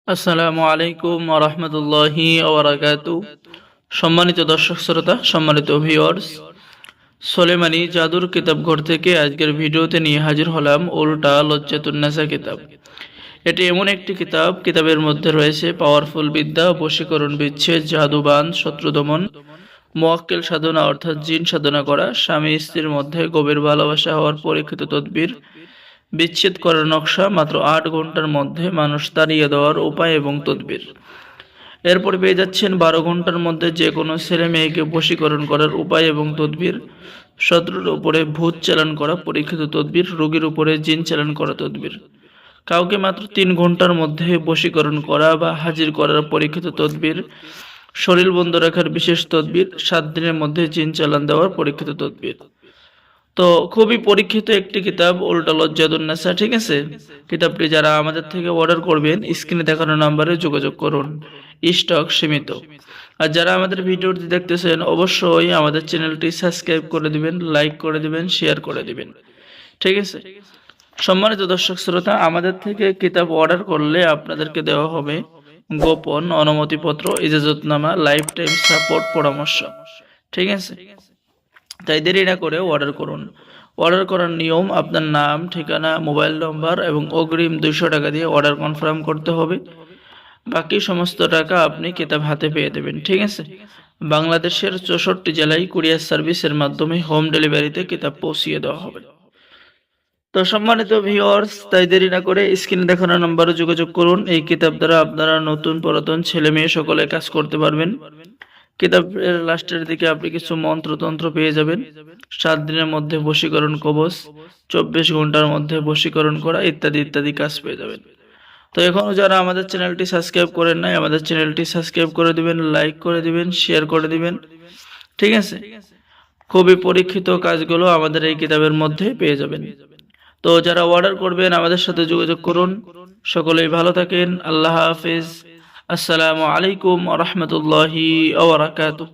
আসসালামু আলাইকুম ওয়া রাহমাতুল্লাহি ওয়া বারাকাতুহু। সম্মানিত দর্শক শ্রোতা, সম্মানিত ভিউয়ার্স, সুলেমানি জাদুর কিতাবঘর থেকে আজকের ভিডিওতে নিয়ে হাজির হলাম উল্টা লজ্জাতুন্নেসা কিতাব। এটি এমন একটি কিতাব, কিতাবের মধ্যে রয়েছে পাওয়ারফুল বিদ্যা, বশীকরণ, বিচ্ছেদ, জাদুবান, শত্রু দমন, মুয়াক্কিল সাধনা অর্থাৎ জিন সাধনা করা, স্বামী স্ত্রীর মধ্যে গভীর ভালোবাসা হওয়ার পরীক্ষিত তদবির, বিচ্ছেদ করার নকশা, মাত্র ৮ ঘন্টার মধ্যে মানুষ তাড়িয়ে দেওয়ার উপায় এবং তদবির। এরপর পেয়ে যাচ্ছেন ১২ ঘন্টার মধ্যে যে কোনো ছেলে মেয়েকে বশীকরণ করার উপায় এবং তদবির, শত্রুর উপরে ভূত চালান করা পরীক্ষিত তদবির, রোগীর উপরে জিন চালান করা তদবির, কাউকে মাত্র ৩ ঘন্টার মধ্যে বশীকরণ করা বা হাজির করার পরীক্ষিত তদবির, শরীর বন্ধ রাখার বিশেষ তদবির, ৭ দিনের মধ্যে জিন চালান দেওয়ার পরীক্ষিত তদবির। তো খুবই পরীক্ষিত একটি কিতাব উল্টা লজ্জাতুন্নেসা। ঠিক আছে, কিতাবটি যারা আমাদের থেকে অর্ডার করবেন স্ক্রিনে দেখানো নাম্বারে যোগাযোগ করুন, স্টক সীমিত। আর যারা আমাদের ভিডিওটি দেখতেছেন অবশ্যই আমাদের চ্যানেলটি সাবস্ক্রাইব করে দিবেন, লাইক করে দিবেন, শেয়ার করে দিবেন। ঠিক আছে, সম্মানিত দর্শক শ্রোতা, আমাদের থেকে কিতাব অর্ডার করলে আপনাদেরকে দেওয়া হবে গোপন অনুমতিপত্র, ইজাজতনামা, লাইফ টাইম সাপোর্ট, পরামর্শ। ঠিক আছে, তাই দেরি না করে অর্ডার করুন। অর্ডার করার নিয়ম: আপনার নাম, ঠিকানা, মোবাইল নম্বর এবং অগ্রিম ২০০ টাকা দিয়ে অর্ডার কনফার্ম করতে হবে। বাকি সমস্ত টাকা আপনি কিতাব হাতে পেয়ে দেবেন। ঠিক আছে, বাংলাদেশের ৬৪ জেলায় কুরিয়ার সার্ভিসের মাধ্যমে হোম ডেলিভারিতে কিতাব পৌঁছিয়ে দেওয়া হবে। তো সম্মানিত ভিউয়ার্স, তাই দেরি না করে স্ক্রিনে দেখানো নম্বরে যোগাযোগ করুন। এই কিতাব দ্বারা আপনারা নতুন পুরাতন ছেলে মেয়ে সকলে কাজ করতে পারবেন। কিতাবের লাস্টের দিকে আপনি কিছু মন্ত্রতন্ত্র পেয়ে যাবেন। ৭ দিনের মধ্যে বশীকরণ কবচ, ২৪ ঘন্টার মধ্যে বশীকরণ করা, ইত্যাদি ইত্যাদি কাজ পেয়ে যাবেন। তো এখনো যারা আমাদের চ্যানেলটি সাবস্ক্রাইব করেন নাই, আমাদের চ্যানেলটি সাবস্ক্রাইব করে দিবেন, লাইক করে দিবেন, শেয়ার করে দিবেন। ঠিক আছে, খুবই পরীক্ষিত কাজগুলো আমাদের এই কিতাবের মধ্যে পেয়ে যাবেন। তো যারা অর্ডার করবেন আমাদের সাথে যোগাযোগ করুন। সকলেই ভালো থাকেন। আল্লাহ হাফেজ। আসসালামু আলাইকুম ওয়া রাহমাতুল্লাহি ওয়া বারাকাতুহু।